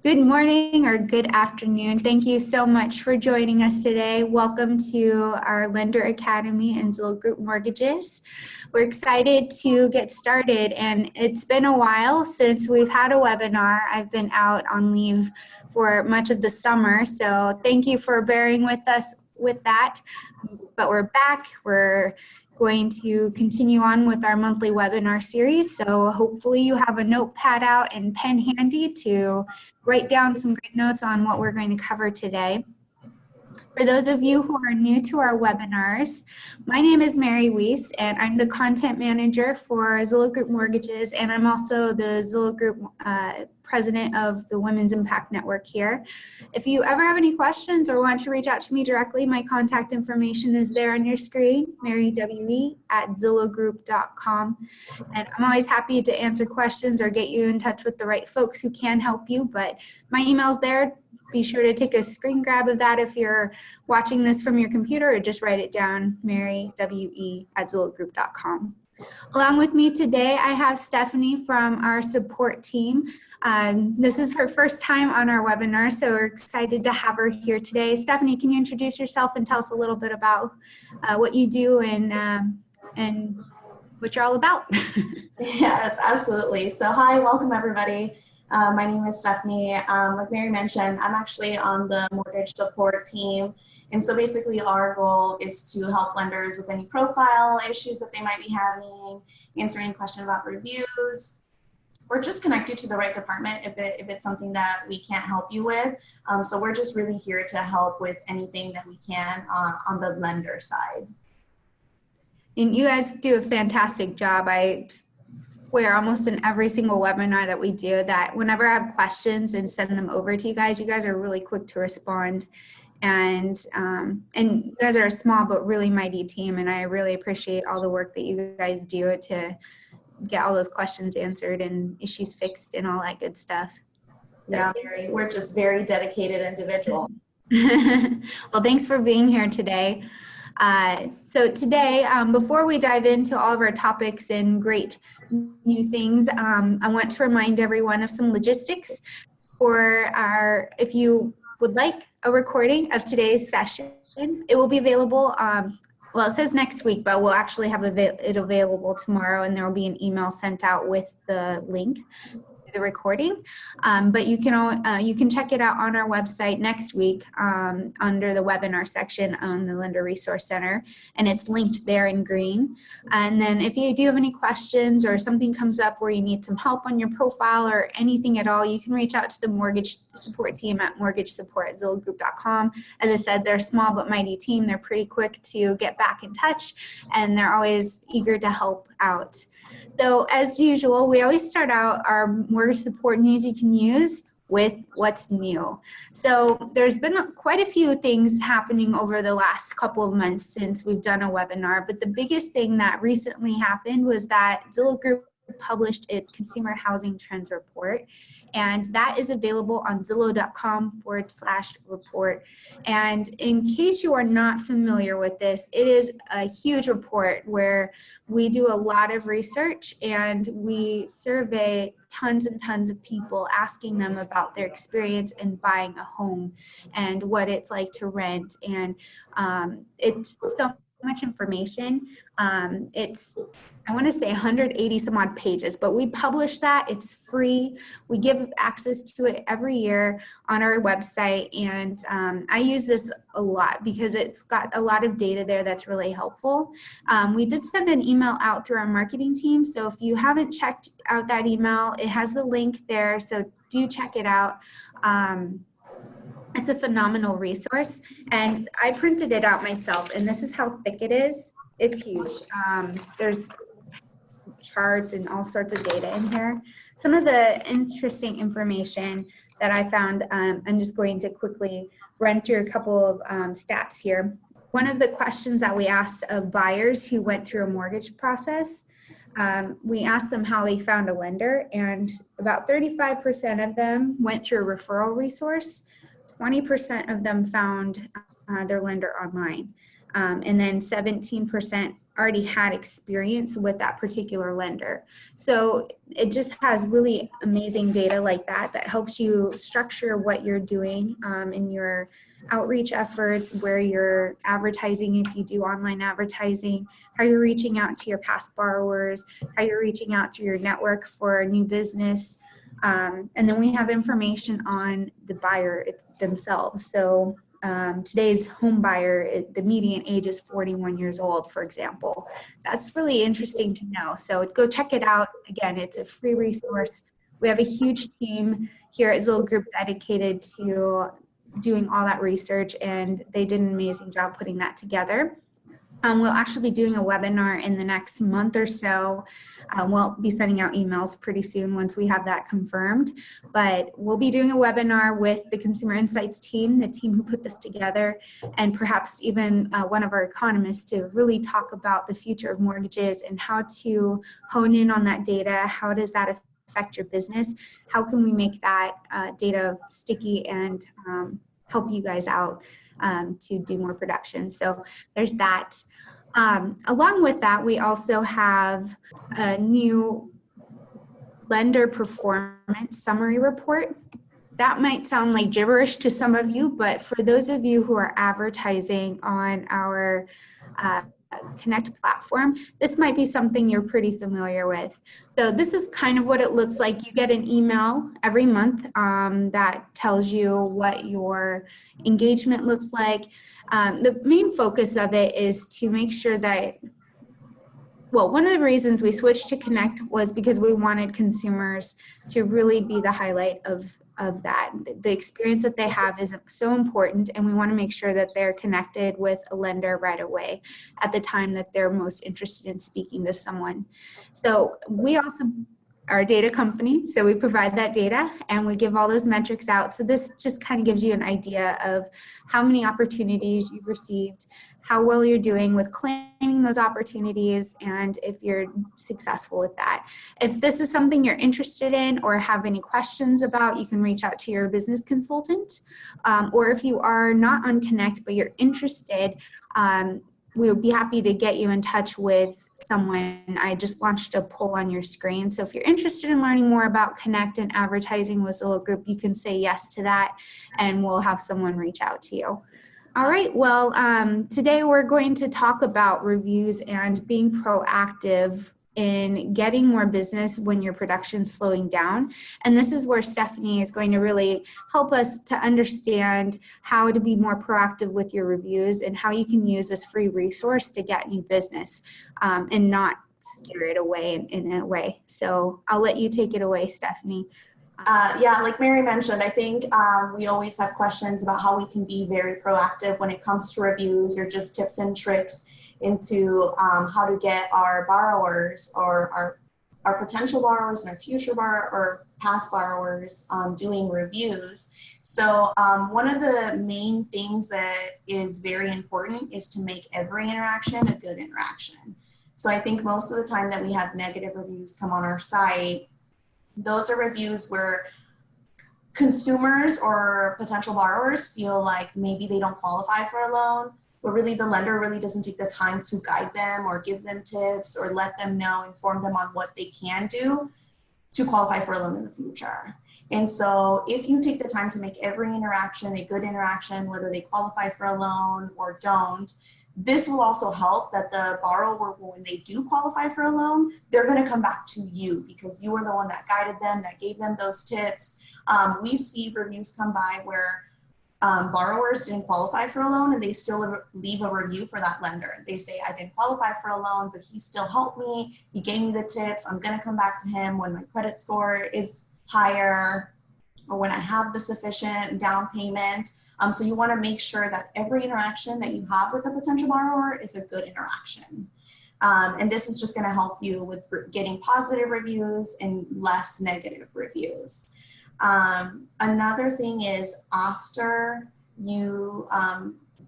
Good morning or good afternoon. Thank you so much for joining us today. Welcome to our Lender Academy and Zillow Group Mortgages. We're excited to get started, and it's been a while since we've had a webinar. I've been out on leave for much of the summer, so thank you for bearing with us with that. But we're back. We're going to continue on with our monthly webinar series. So hopefully you have a notepad out and pen handy to write down some great notes on what we're going to cover today. For those of you who are new to our webinars, my name is Mary Weiss, and I'm the content manager for Zillow Group Mortgages, and I'm also the Zillow Group president of the Women's Impact Network here. If you ever have any questions or want to reach out to me directly, my contact information is there on your screen, marywe@zillowgroup.com. And I'm always happy to answer questions or get you in touch with the right folks who can help you, but my email's there. Be sure to take a screen grab of that if you're watching this from your computer, or just write it down, marywe@zillowgroup.com. Along with me today, I have Stephanie from our support team. This is her first time on our webinar, so we're excited to have her here today. Stephanie, can you introduce yourself and tell us a little bit about what you do and what you're all about? Yes, absolutely. So hi, welcome everybody. My name is Stephanie. Like Mary mentioned, I'm actually on the mortgage support team. And so basically our goal is to help lenders with any profile issues that they might be having, answer any question about reviews, or just connect you to the right department if it's something that we can't help you with. So we're just really here to help with anything that we can on the lender side. And you guys do a fantastic job. I swear almost in every single webinar that we do that whenever I have questions and send them over to you guys are really quick to respond. And you guys are a small but really mighty team, and I really appreciate all the work that you guys do to get all those questions answered and issues fixed and all that good stuff. Yeah, Mary, we're just very dedicated individuals. Well, thanks for being here today. So today, before we dive into all of our topics and great new things, I want to remind everyone of some logistics for if you would like a recording of today's session, it will be available, well, it says next week, but we'll actually have it available tomorrow, and there will be an email sent out with the link to the recording. But you can check it out on our website next week under the webinar section on the Lender Resource Center, and it's linked there in green. And then if you do have any questions or something comes up where you need some help on your profile or anything at all, you can reach out to the mortgage support team at mortgagesupport@zillowgroup.com. As I said, they're a small but mighty team. They're pretty quick to get back in touch, and they're always eager to help out. So as usual, we always start out our mortgage support news you can use with what's new. So there's been quite a few things happening over the last couple of months since we've done a webinar, but the biggest thing that recently happened was that Zillow Group published its Consumer Housing Trends Report, and that is available on zillow.com/report. And in case you are not familiar with this, it is a huge report where we do a lot of research and we survey tons and tons of people, asking them about their experience in buying a home and what it's like to rent. And it's so much information. It's, I want to say 180 some odd pages, but we publish that. It's free. We give access to it every year on our website, and I use this a lot because it's got a lot of data there that's really helpful. We did send an email out through our marketing team, so if you haven't checked out that email, it has the link there, so do check it out. It's a phenomenal resource, and I printed it out myself, and this is how thick it is. It's huge. There's charts and all sorts of data in here. Some of the interesting information that I found, I'm just going to quickly run through a couple of stats here. One of the questions that we asked of buyers who went through a mortgage process, we asked them how they found a lender, and about 35% of them went through a referral resource. 20% of them found their lender online. and then 17% already had experience with that particular lender. So it just has really amazing data like that that helps you structure what you're doing in your outreach efforts, where you're advertising if you do online advertising, how you're reaching out to your past borrowers, how you're reaching out through your network for new business. And then we have information on the buyer themselves. So today's home buyer, the median age is 41 years old, for example. That's really interesting to know. So go check it out. Again, it's a free resource. We have a huge team here at Zillow Group dedicated to doing all that research, and they did an amazing job putting that together. We'll actually be doing a webinar in the next month or so. We'll be sending out emails pretty soon once we have that confirmed. But we'll be doing a webinar with the Consumer Insights team, the team who put this together, and perhaps even one of our economists to really talk about the future of mortgages and how to hone in on that data. How does that affect your business? How can we make that data sticky and help you guys out to do more production? So there's that. Along with that, we also have a new lender performance summary report. That might sound like gibberish to some of you, but for those of you who are advertising on our Connect platform, this might be something you're pretty familiar with. So this is kind of what it looks like. You get an email every month that tells you what your engagement looks like. The main focus of it is to make sure that, well, one of the reasons we switched to Connect was because we wanted consumers to really be the highlight of that. The experience that they have is so important, and we want to make sure that they're connected with a lender right away at the time that they're most interested in speaking to someone. So we also are a data company, so we provide that data and we give all those metrics out. So this just kind of gives you an idea of how many opportunities you've received, how well you're doing with claiming those opportunities, and if you're successful with that. If this is something you're interested in or have any questions about, you can reach out to your business consultant. Or if you are not on Connect but you're interested, we would be happy to get you in touch with someone. I just launched a poll on your screen. So if you're interested in learning more about Connect and advertising with Zillow Group, you can say yes to that and we'll have someone reach out to you. All right, well, today we're going to talk about reviews and being proactive in getting more business when your production's slowing down. And this is where Stephanie is going to really help us to understand how to be more proactive with your reviews and how you can use this free resource to get new business and not scare it away in a way. So I'll let you take it away, Stephanie. Yeah, like Mary mentioned, I think we always have questions about how we can be very proactive when it comes to reviews or just tips and tricks into how to get our borrowers or our potential borrowers and our future borrower or past borrowers doing reviews. So one of the main things that is very important is to make every interaction a good interaction. So I think most of the time that we have negative reviews come on our site, those are reviews where consumers or potential borrowers feel like maybe they don't qualify for a loan, but really the lender really doesn't take the time to guide them or give them tips or let them know, inform them on what they can do to qualify for a loan in the future. And so if you take the time to make every interaction a good interaction, whether they qualify for a loan or don't, this will also help that the borrower, when they do qualify for a loan, they're going to come back to you because you were the one that guided them, that gave them those tips. We've seen reviews come by where borrowers didn't qualify for a loan and they still leave a review for that lender. They say, I didn't qualify for a loan, but he still helped me. He gave me the tips. I'm going to come back to him when my credit score is higher or when I have the sufficient down payment. So you want to make sure that every interaction that you have with a potential borrower is a good interaction. And this is just going to help you with getting positive reviews and less negative reviews. Another thing is after you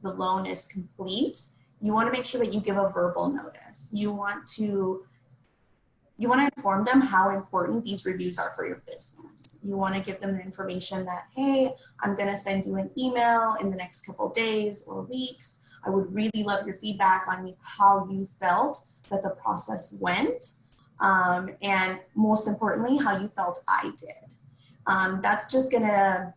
the loan is complete, you want to make sure that you give a verbal notice. You want to inform them how important these reviews are for your business. You want to give them the information that, hey, I'm going to send you an email in the next couple days or weeks I would really love your feedback on how you felt that the process went, and most importantly, how you felt I did. That's just gonna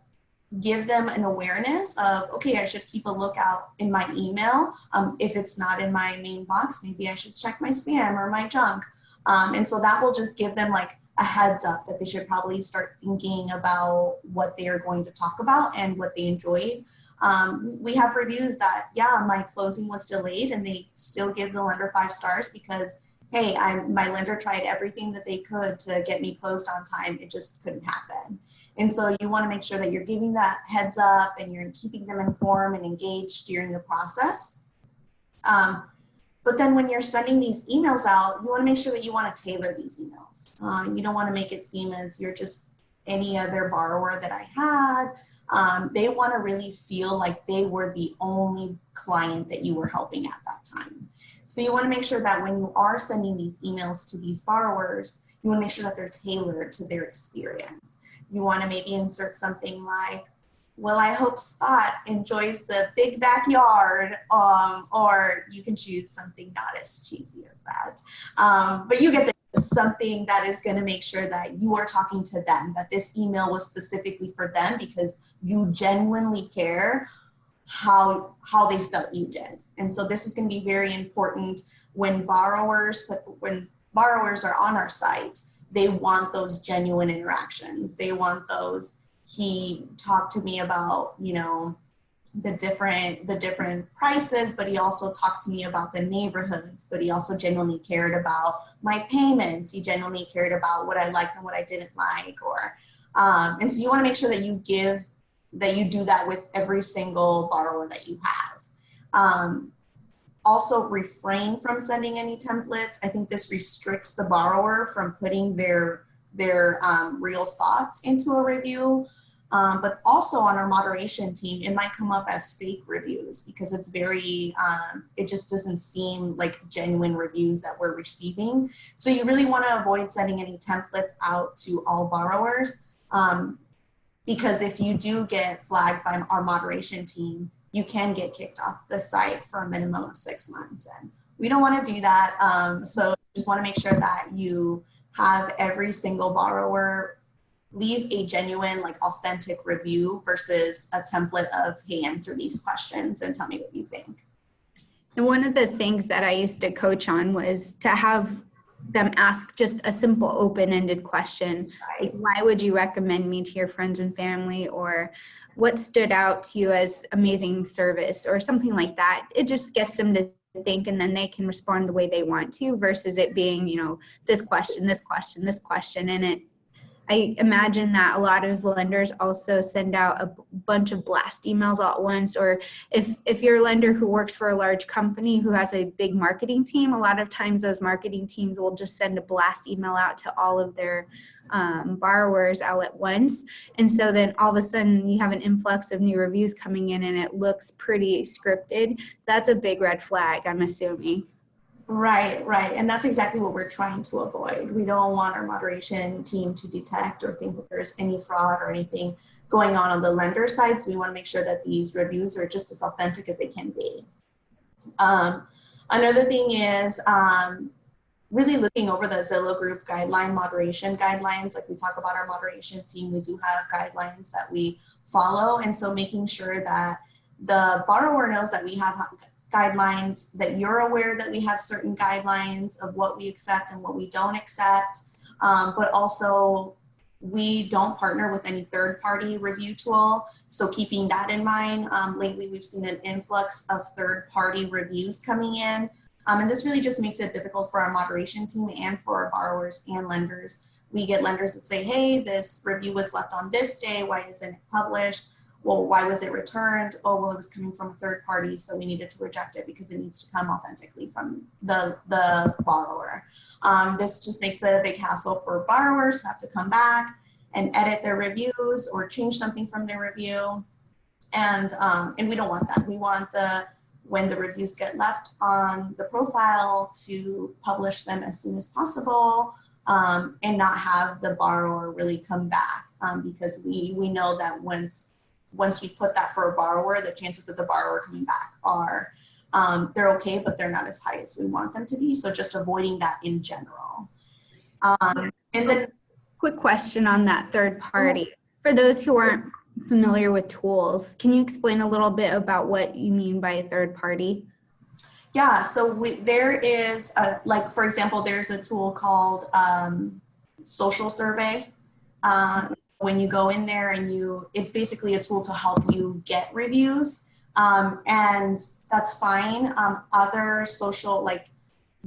give them an awareness of, okay, I should keep a lookout in my email. If it's not in my main box, maybe I should check my spam or my junk. And so that will just give them like a heads up that they should probably start thinking about what they are going to talk about and what they enjoyed. We have reviews that, yeah, my closing was delayed, and they still give the lender 5 stars because, hey, my lender tried everything that they could to get me closed on time. It just couldn't happen. And so you want to make sure that you're giving that heads up and you're keeping them informed and engaged during the process. But then when you're sending these emails out, you want to make sure that you want to tailor these emails. You don't want to make it seem as you're just any other borrower that I had. They want to really feel like they were the only client that you were helping at that time. So you want to make sure that when you are sending these emails to these borrowers, you want to make sure that they're tailored to their experience. You want to maybe insert something like, well, I hope Spot enjoys the big backyard, or you can choose something not as cheesy as that. But you get something that is going to make sure that you are talking to them, that this email was specifically for them because you genuinely care how they felt you did. And so this is going to be very important when borrowers are on our site. They want those genuine interactions. They want those, he talked to me about, you know, the different prices, but he also talked to me about the neighborhoods, but he also genuinely cared about my payments. He genuinely cared about what I liked and what I didn't like, and so you want to make sure that you do that with every single borrower that you have. Also refrain from sending any templates. I think this restricts the borrower from putting their real thoughts into a review. But also on our moderation team, it might come up as fake reviews because it's very, it just doesn't seem like genuine reviews that we're receiving. So you really want to avoid sending any templates out to all borrowers, because if you do get flagged by our moderation team, you can get kicked off the site for a minimum of 6 months. And we don't want to do that. So just want to make sure that you have every single borrower leave a genuine, like authentic review versus a template of, hey, answer these questions and tell me what you think. And one of the things that I used to coach on was to have them ask just a simple open-ended question. Right. Like, why would you recommend me to your friends and family? Or what stood out to you as amazing service or something like that? It just gets them to think, and then they can respond the way they want to versus it being, you know, this question, this question, this question. And I imagine that a lot of lenders also send out a bunch of blast emails all at once, or if you're a lender who works for a large company who has a big marketing team, a lot of times those marketing teams will just send a blast email out to all of their borrowers all at once. And so then all of a sudden you have an influx of new reviews coming in and it looks pretty scripted. That's a big red flag, I'm assuming. Right. And that's exactly what we're trying to avoid. We don't want our moderation team to detect or think that there's any fraud or anything going on the lender side. So we want to make sure that these reviews are just as authentic as they can be. Another thing is really looking over the Zillow Group moderation guidelines. Like we talk about our moderation team, we do have guidelines that we follow. And so making sure that the borrower knows that we have guidelines, that you're aware that we have certain guidelines of what we accept and what we don't accept, but also we don't partner with any third-party review tool, so keeping that in mind. Lately we've seen an influx of third-party reviews coming in, and this really just makes it difficult for our moderation team and for our borrowers and lenders. We get lenders that say, hey, this review was left on this day, why isn't it published? Well, why was it returned? Oh, well, it was coming from a third party, so we needed to reject it because it needs to come authentically from the borrower. This just makes it a big hassle for borrowers to have to come back and edit their reviews or change something from their review. And we don't want that. We want when the reviews get left on the profile to publish them as soon as possible, and not have the borrower really come back, because we know that once we put that for a borrower, the chances of the borrower coming back are they're okay, but they're not as high as we want them to be. So just avoiding that in general. And then quick question on that third party. For those who aren't familiar with tools, can you explain a little bit about what you mean by a third party? Yeah, so there is, like, for example, there's a tool called Social Survey. When you go in there and it's basically a tool to help you get reviews, and that's fine. Other social, like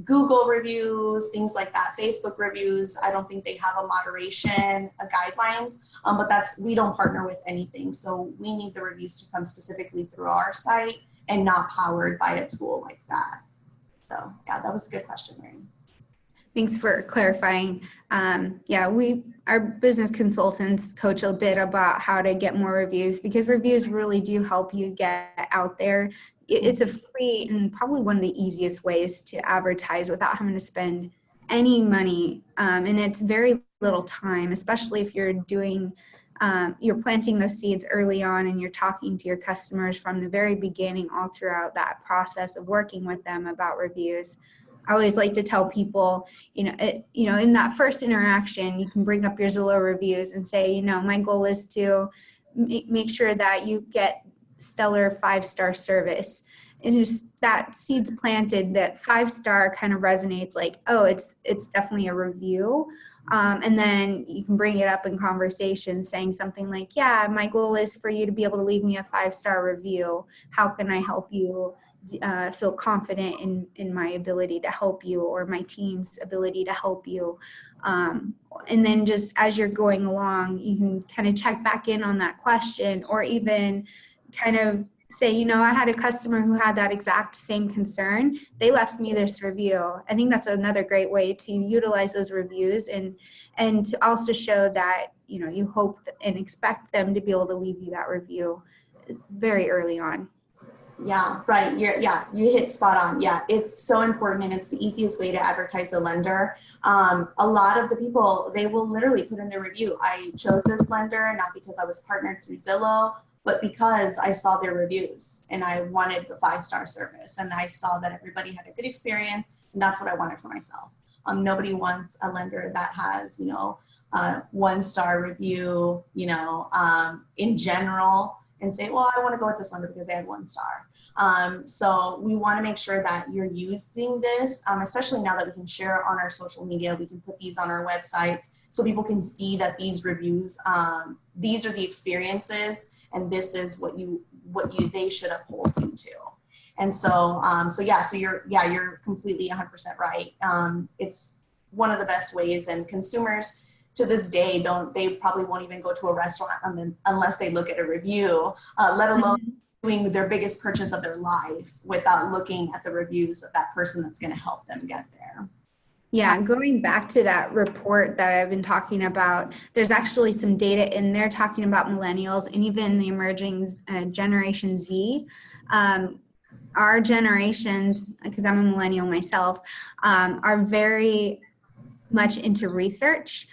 Google reviews, things like that, Facebook reviews, I don't think they have a moderation guidelines, but we don't partner with anything. So we need the reviews to come specifically through our site and not powered by a tool like that. So yeah, that was a good question, Mary. Thanks for clarifying. Yeah, our business consultants coach a bit about how to get more reviews, because reviews really do help you get out there. It's a free and probably one of the easiest ways to advertise without having to spend any money. And it's very little time, especially if you're you're planting those seeds early on and you're talking to your customers from the very beginning, all throughout that process of working with them about reviews. I always like to tell people, in that first interaction, you can bring up your Zillow reviews and say, my goal is to make sure that you get stellar 5-star service. And just that seed's planted, that 5-star kind of resonates like, oh, it's definitely a review. And then you can bring it up in conversation saying something like, yeah, my goal is for you to be able to leave me a 5-star review. How can I help you feel confident in my ability to help you, or my team's ability to help you? And then just as you're going along, you can kind of check back in on that question, or even kind of say, I had a customer who had that exact same concern. They left me this review. I think that's another great way to utilize those reviews and to also show that, you hope and expect them to be able to leave you that review very early on. Yeah, right. You hit spot on. Yeah, it's so important, and it's the easiest way to advertise a lender. A lot of the people, they will literally put in their review, I chose this lender not because I was partnered through Zillow, but because I saw their reviews and I wanted the 5-star service, and I saw that everybody had a good experience, and that's what I wanted for myself. Nobody wants a lender that has, 1-star review, in general, and say, well, I want to go with this lender because they had 1 star. So we want to make sure that you're using this, especially now that we can share on our social media. We can put these on our websites so people can see that these reviews, these are the experiences, and this is what they should uphold you to. And so, you're completely 100% right. It's one of the best ways, and consumers to this day they probably won't even go to a restaurant unless they look at a review, let alone doing their biggest purchase of their life without looking at the reviews of that person that's going to help them get there. Yeah, going back to that report that I've been talking about, there's actually some data in there talking about millennials and even the emerging Generation Z. Our generations, because I'm a millennial myself, are very much into research.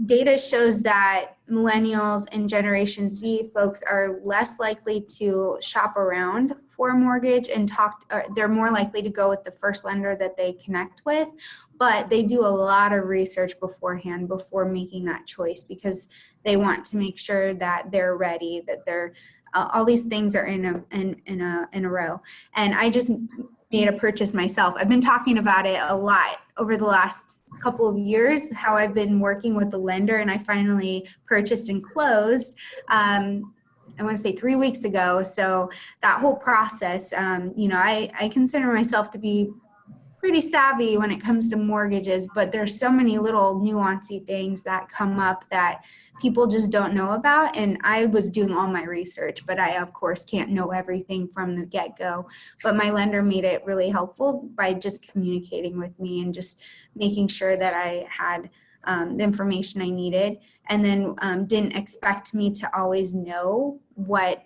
Data shows that millennials and Generation Z folks are less likely to shop around for a mortgage and they're more likely to go with the first lender that they connect with, but they do a lot of research beforehand before making that choice, because they want to make sure that they're ready, that they're all these things are in a row. And I just made a purchase myself. I've been talking about it a lot over the last couple of years, how I've been working with the lender, and I finally purchased and closed, I want to say 3 weeks ago. So that whole process, I consider myself to be pretty savvy when it comes to mortgages, but there's so many little nuancy things that come up that people just don't know about. And I was doing all my research, but I, of course, can't know everything from the get-go. But my lender made it really helpful by just communicating with me and just making sure that I had the information I needed, and then didn't expect me to always know what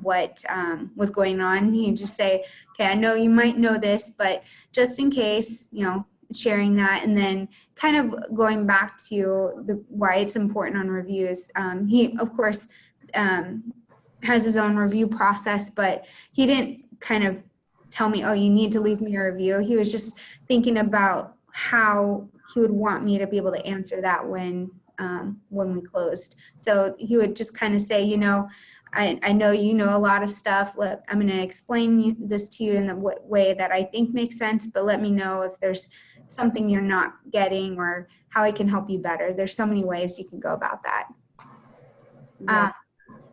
was going on. He'd just say, okay, I know you might know this, but just in case, sharing that. And then kind of going back to why it's important on reviews. He, of course, has his own review process, but he didn't kind of tell me, oh, you need to leave me a review. He was just thinking about how he would want me to be able to answer that when we closed. So he would just kind of say, you know, I know you know a lot of stuff. I'm going to explain this to you in the way that I think makes sense, but let me know if there's something you're not getting or how I can help you better. There's so many ways you can go about that. Yeah.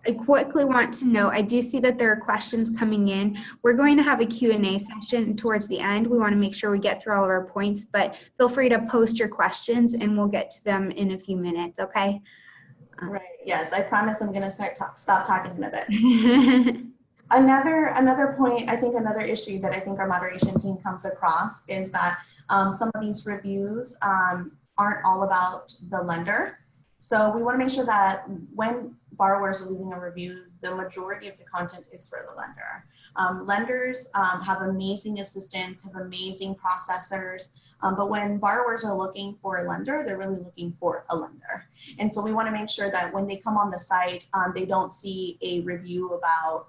I quickly want to know, I do see that there are questions coming in. We're going to have a Q&A session towards the end. We want to make sure we get through all of our points, but feel free to post your questions and we'll get to them in a few minutes, okay? Right. Yes, I promise I'm going to stop talking in a bit. Another point, I think another issue that I think our moderation team comes across is that some of these reviews aren't all about the lender. So we want to make sure that when borrowers are leaving a review, the majority of the content is for the lender. Lenders have amazing assistants, have amazing processors, but when borrowers are looking for a lender, they're really looking for a lender. And so we want to make sure that when they come on the site, they don't see a review about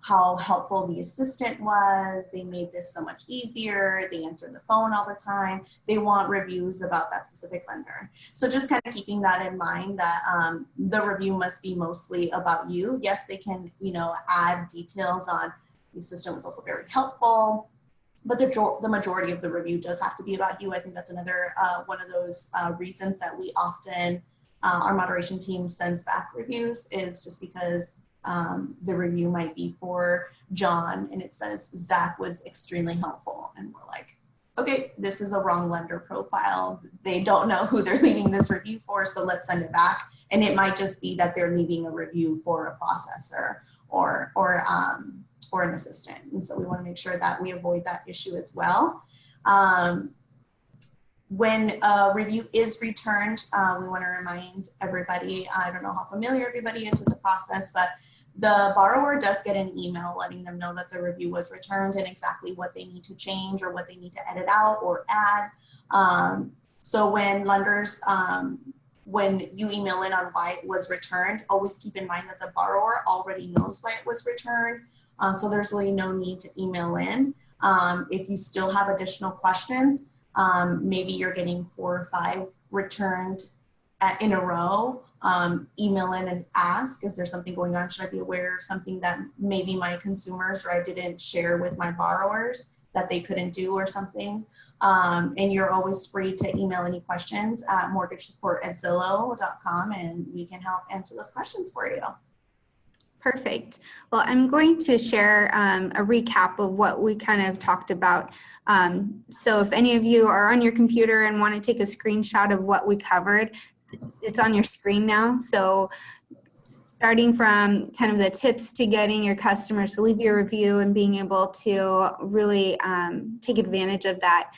how helpful the assistant was, they made this so much easier, they answered the phone all the time. They want reviews about that specific lender. So just kind of keeping that in mind that the review must be mostly about you. Yes, they can, you know, add details on the assistant was also very helpful, but the majority of the review does have to be about you. I think that's another one of those reasons that we often, our moderation team sends back reviews is just because the review might be for John and it says Zach was extremely helpful, and we're like, okay, this is a wrong lender profile. They don't know who they're leaving this review for, so let's send it back. And it might just be that they're leaving a review for a processor or an assistant. And so we want to make sure that we avoid that issue as well. When a review is returned, we want to remind everybody, I don't know how familiar everybody is with the process, but the borrower does get an email letting them know that the review was returned and exactly what they need to change or what they need to edit out or add. So when lenders, when you email in on why it was returned, always keep in mind that the borrower already knows why it was returned. So there's really no need to email in. If you still have additional questions, maybe you're getting 4 or 5 returned in a row, email in and ask, is there something going on? Should I be aware of something that maybe my consumers or I didn't share with my borrowers that they couldn't do or something? And you're always free to email any questions at mortgagesupport@zillow.com and we can help answer those questions for you. Perfect. Well, I'm going to share a recap of what we kind of talked about. So if any of you are on your computer and want to take a screenshot of what we covered, it's on your screen now. So starting from kind of the tips to getting your customers to leave your review and being able to really take advantage of that.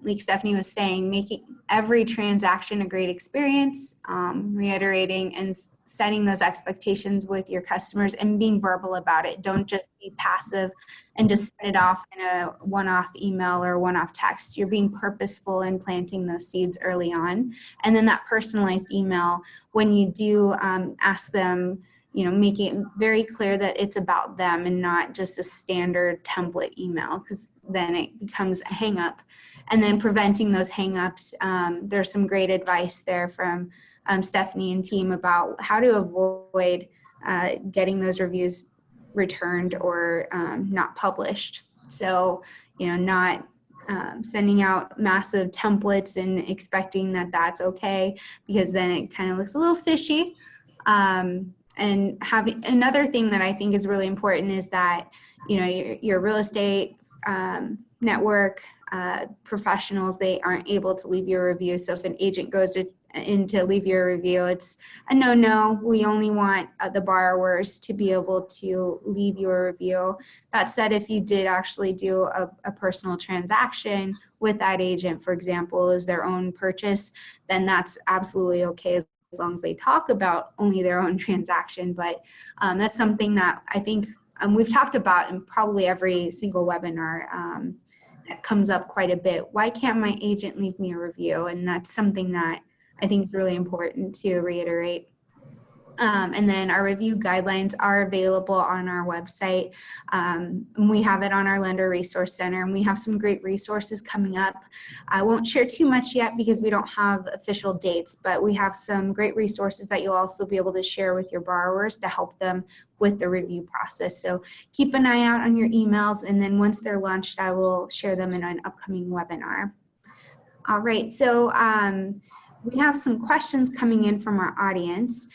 Like Stephanie was saying, making every transaction a great experience, reiterating and setting those expectations with your customers and being verbal about it. Don't just be passive and just send it off in a one-off email or one-off text. You're being purposeful in planting those seeds early on. And then that personalized email, when you do ask them, you know, making it very clear that it's about them and not just a standard template email, because then it becomes a hang up. And then preventing those hang ups. There's some great advice there from Stephanie and team about how to avoid getting those reviews returned or not published. So, you know, not sending out massive templates and expecting that that's okay, because then it kind of looks a little fishy. And having another thing that I think is really important is that, you know, your real estate network professionals, they aren't able to leave your review. So if an agent goes in to leave your review, it's a no. We only want the borrowers to be able to leave your review. That said, if you did actually do a personal transaction with that agent, for example, as their own purchase, then that's absolutely okay as long as they talk about only their own transaction. But that's something that I think we've talked about in probably every single webinar. That comes up quite a bit. Why can't my agent leave me a review? And that's something that I think is really important to reiterate. And then our review guidelines are available on our website. And we have it on our Lender Resource Center, and we have some great resources coming up. I won't share too much yet because we don't have official dates, but we have some great resources that you'll also be able to share with your borrowers to help them with the review process. So keep an eye out on your emails, and then once they're launched, I will share them in an upcoming webinar. All right, so we have some questions coming in from our audience.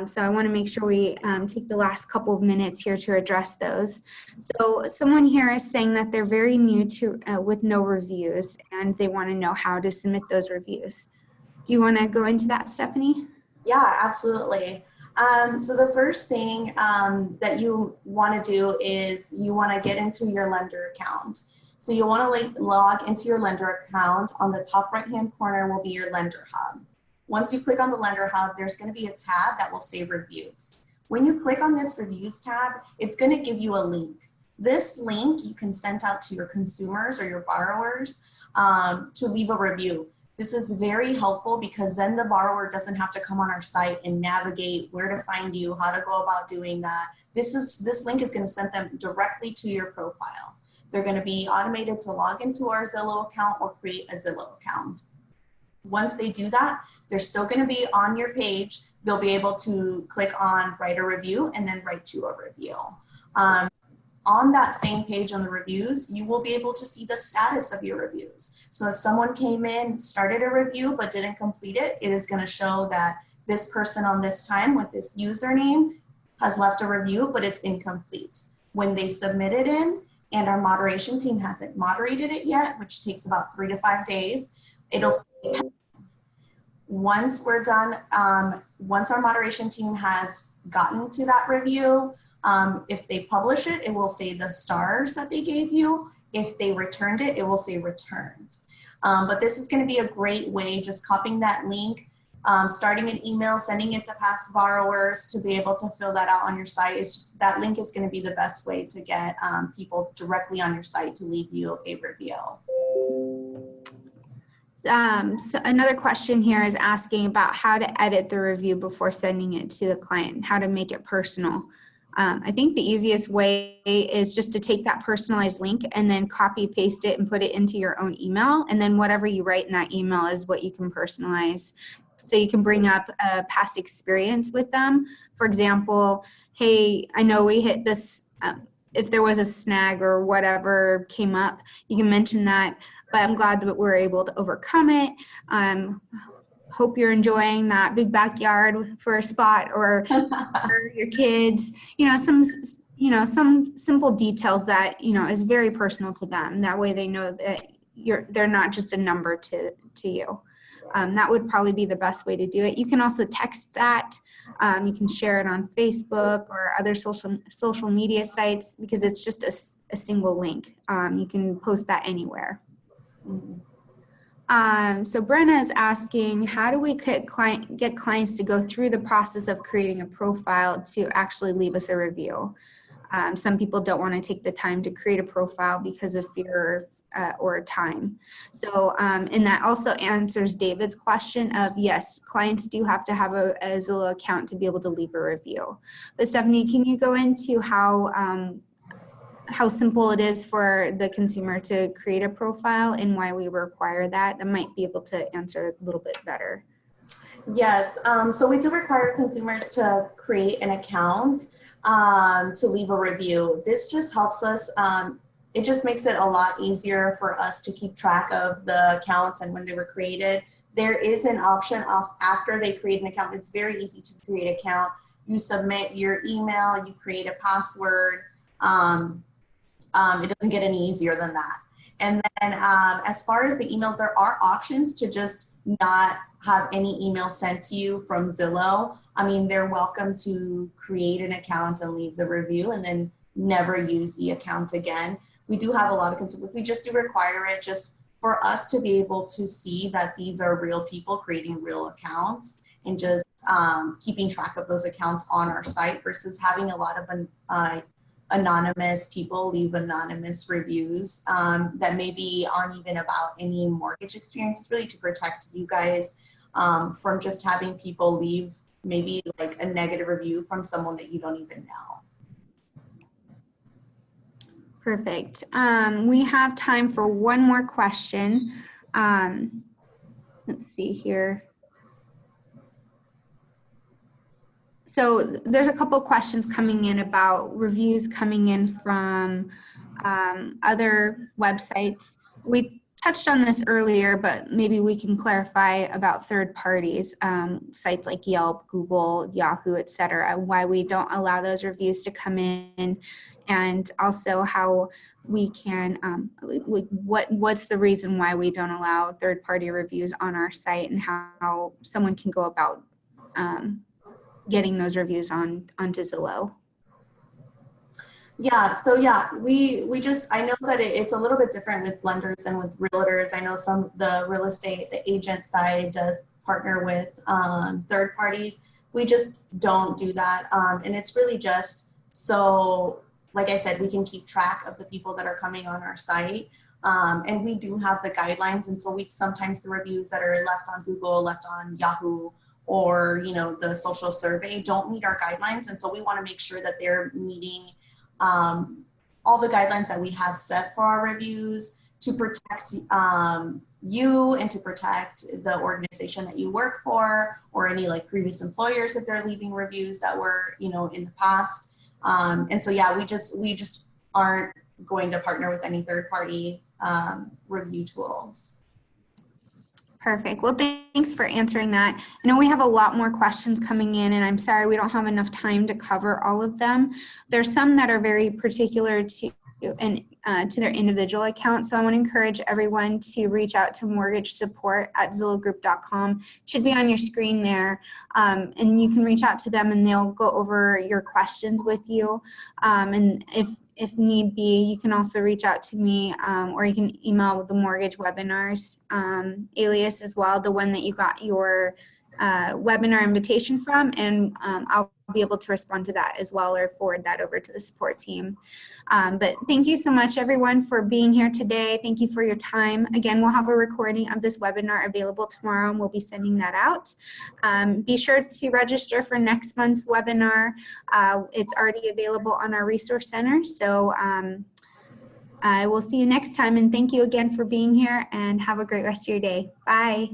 So I want to make sure we take the last couple of minutes here to address those. So someone here is saying that they're very new to with no reviews, and they want to know how to submit those reviews. Do you want to go into that, Stephanie? Yeah, absolutely. So the first thing that you want to do is you want to get into your lender account. So you want to log into your lender account. On the top right-hand corner will be your lender hub. Once you click on the lender hub, there's going to be a tab that will say reviews. When you click on this reviews tab, it's going to give you a link. This link you can send out to your consumers or your borrowers to leave a review. This is very helpful because then the borrower doesn't have to come on our site and navigate where to find you, how to go about doing that. This link is going to send them directly to your profile. They're going to be automated to log into our Zillow account or create a Zillow account. Once they do that, they're still going to be on your page. They'll be able to click on write a review and then write you a review. On that same page on the reviews, you will be able to see the status of your reviews. So if someone came in, started a review, but didn't complete it, it is going to show that this person on this time with this username has left a review, but it's incomplete. When they submit it in and our moderation team hasn't moderated it yet, which takes about 3 to 5 days, it'll say, once we're done, once our moderation team has gotten to that review, if they publish it, it will say the stars that they gave you. If they returned it, it will say returned. But this is going to be a great way, just copying that link, starting an email, sending it to past borrowers to be able to fill that out on your site. It's just that link is going to be the best way to get people directly on your site to leave you a review. So another question here is asking about how to edit the review before sending it to the client, how to make it personal. I think the easiest way is just to take that personalized link and then copy paste it and put it into your own email. And then whatever you write in that email is what you can personalize. So you can bring up a past experience with them. For example, hey, I know we hit this, if there was a snag or whatever came up, you can mention that, but I'm glad that we're able to overcome it. Hope you're enjoying that big backyard for a spot, or for your kids, some simple details that, is very personal to them. That way they know that they're not just a number to you. That would probably be the best way to do it. You can also text that. You can share it on Facebook or other social media sites because it's just a single link. You can post that anywhere. So Brenna is asking, how do we get clients to go through the process of creating a profile to actually leave us a review? Some people don't want to take the time to create a profile because of fear or time. So, and that also answers David's question of, yes, clients do have to have a Zillow account to be able to leave a review. But Stephanie, can you go into how simple it is for the consumer to create a profile and why we require that? That might be able to answer a little bit better. Yes, so we do require consumers to create an account to leave a review. This just helps us, it just makes it a lot easier for us to keep track of the accounts and when they were created. There is an option after they create an account. It's very easy to create an account. You submit your email, you create a password. It doesn't get any easier than that. And then as far as the emails, there are options to just not have any email sent to you from Zillow. I mean, they're welcome to create an account and leave the review and then never use the account again. We do have a lot of consumers. We just do require it just for us to be able to see that these are real people creating real accounts and just keeping track of those accounts on our site versus having a lot of anonymous people leave anonymous reviews that maybe aren't even about any mortgage experience. It's really to protect you guys from just having people leave maybe like a negative review from someone that you don't even know. Perfect. We have time for one more question. Let's see here. So there's a couple of questions coming in about reviews coming in from other websites. We touched on this earlier, but maybe we can clarify about third parties, sites like Yelp, Google, Yahoo, etc., why we don't allow those reviews to come in, and also how we can, what's the reason why we don't allow third party reviews on our site, and how someone can go about getting those reviews onto Zillow. Yeah, so yeah, we just, I know that it's a little bit different with lenders and with realtors. I know the real estate, the agent side does partner with third parties. We just don't do that. And it's really just so, like I said, we can keep track of the people that are coming on our site. And we do have the guidelines. And so sometimes the reviews that are left on Google, left on Yahoo, or, you know, the social survey don't meet our guidelines. And so we want to make sure that they're meeting all the guidelines that we have set for our reviews to protect you and to protect the organization that you work for, or any like previous employers if they're leaving reviews that were, you know, in the past. And so, yeah, we just aren't going to partner with any third party review tools. Perfect. Well, thanks for answering that. I know we have a lot more questions coming in, and I'm sorry we don't have enough time to cover all of them. There's some that are very particular to their individual account. So I want to encourage everyone to reach out to mortgage support at zillowgroup.com. It should be on your screen there. And you can reach out to them and they'll go over your questions with you. And if need be, you can also reach out to me, or you can email the mortgage webinars alias as well, the one that you got your webinar invitation from, and I'll be able to respond to that as well, or forward that over to the support team. But thank you so much, everyone, for being here today. Thank you for your time. Again, we'll have a recording of this webinar available tomorrow, and we'll be sending that out. Be sure to register for next month's webinar. It's already available on our resource center. So I will see you next time, and thank you again for being here, and have a great rest of your day. Bye.